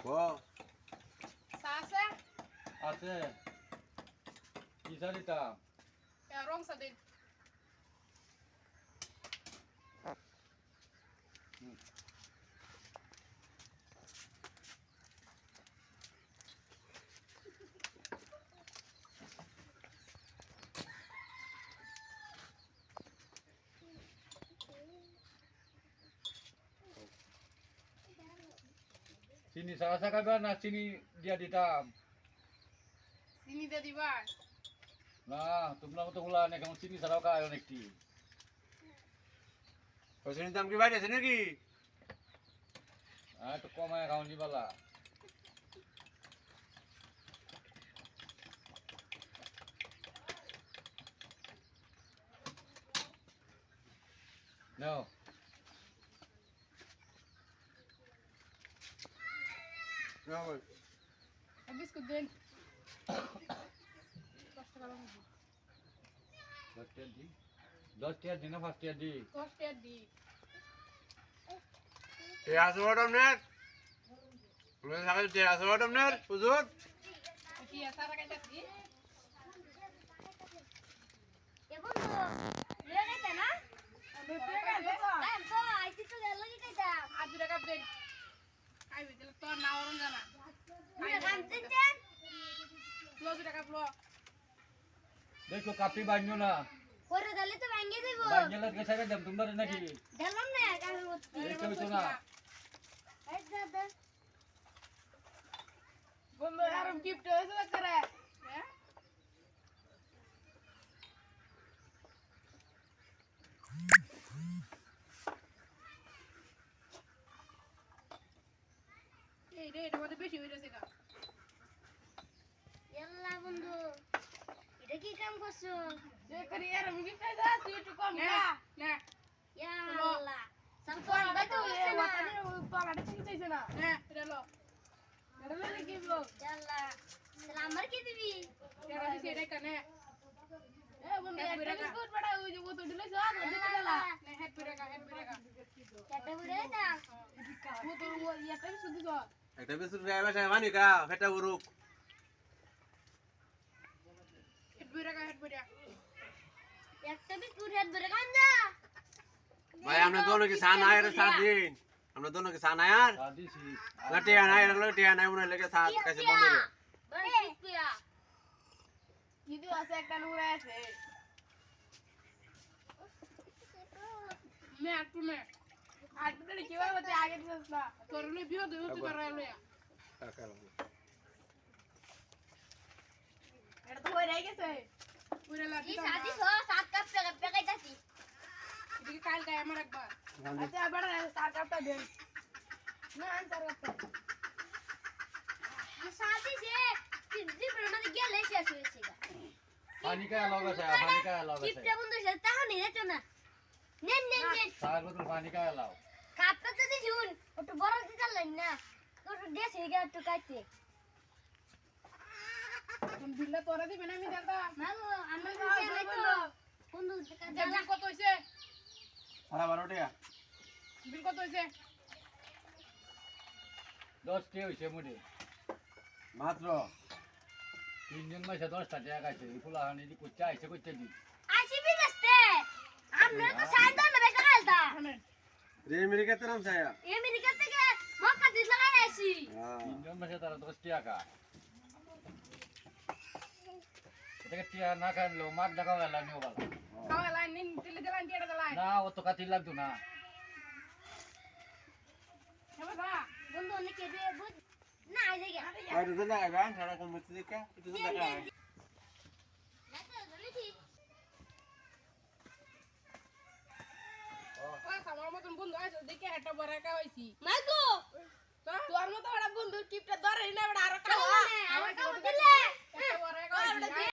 ও সাসে আছে কি সারিতা রং সাদিন চিনি সারা সাকাবা না চিনি দিয়া দিতাম চিনি দিয়ে দিবা না তোমরা মতো গুলা অনেক এখন চিনি ছাড়াও খায় অনেকটি পয়সার দাম কি বাইরে আছে নাকি একটু কমায় খাওয়ানি বালা নাও বিস্কুট দেন 10 টাকা দিন না 5 টাকা দি 10 টাকা দি তে আসো ডমনের তুমি সকালে তে আসো ডমনের হুজুর কি সারা কাটা দি এ বন্ধু রে গাইতা না আমি পেয়ে গেছে টাইম তো আইতি তো গেল কি গাইতা আজ টাকা দেন আইবে দিলে তোর না ওরন জানা মুই কাম দিতেন ক্লোজ টাকা ফ্লো দেখো কাপি বানিও না পরে দিলে তো ভাঙে দেব বানিয়ে লাগে সাইড দাম তোমরা নাকি দিলাম না কামে মত এই তো না এই দাদা বন্ধু আরম গিফট হয়েছে করে হ্যাঁ এই রে এটা মধ্যে বেশি হয়ে গেছে গা ইয়াল্লা বন্ধু এটা কি কাম করছো যে করি আরম গিফট হয়েছে তুই একটু কম না না ইয়াল্লা সামকন গাইতে হইছে না পালাটা ঠিক চাইছে না হ্যাঁ এটা লো এটা লো কি বলো ইয়াল্লা তাহলে আমার কি দিবি এটা দিছে এটা কানে এ বন্ধু একটা বিস্কুট বড়া ওই যে বোতল দিলে যা দিতে গেলা না হেড পেরেগা কেটে বুড়ে না বোতল ও একটা বিস্কুট দিছো একটা বিস্কুট খাই বাসায় মানি কা ফেটা উরুক হেড পেরেগা একটা বিস্কুট হেড বুড়ে কান্দা ভাই আমরা दोनों की सान आए रे साथ दिन আমরা दोनों की सान आए यार দাদিছি लटे आना उन्हें लेके साथ कैसे बंद हो বড় পিয়া ইদু আছে একটা নুরা আছে মে একটু মে আটটা কি হয় বলতে আগে দিছস না তোর লই বিও দেও তুই করে লইয়া এটা তো হই রাই গেছে পুরো কি লাগি সাদি সো সাত কাপ পেকাইতাছি এদিকে কাল গায় আমার একবার আচ্ছা বড় সাত কাপটা দেন না আনসার কাপটা সাদি যে সিদ্ধি মানে গেলে শেষ হয়েছে পানি কা লাগা আছে পানি কা লাগা আছে চিপটা বন্ধু সে তাহা নিয়ে যেত না নেন নেন নেন সার বোতল পানি কা লাও কাপটা তো দিছুন একটু বড় দিতে লাইন না তোর দেশ হয়ে গেল একটু কাটতে তুমি বিলটা তোরা দিবে না আমি দাদা মাগো আমরা তো চাইতো বন্ধু যে বিল কত হইছে সারা 12 টাকা বিল কত হইছে 10 টাকা হইছে মুডে মাত্র তিনজন মাসে 10 টাকা খাইছে এই ফুলা হানি দি কইতে আইছে কইতে দি আসিবি রাস্তে আমরা তো সাইদা না বেকা খালতা রে মেরে কত নাম ছায়া আমেরিকা থেকে মক্কা দিস লাগাই আইছি তিনজন মাসে তারা 10 টাকা এটা টিয়া না খাইলো মাছ দেখা গেল নিও বালা খাওয়া লাইন নিন দিলে দিলাম টিয়াটা দিলাম না ও তো কাটি লাগতো না হ্যাঁ বাবা বন্ধু অনেক কেবে বুঝ না আই জায়গা আর তো না গান সারা কোন মত দিকা এটা তো দেখা আমার মতন বন্ধু আছে দেখে একটা বড় একা হইছি মাগো তোর মতো বড় বন্ধু টিপটা ধরে না বড় আরো খাওয়া খাওয়া দিলে একটা বড় একা হইছি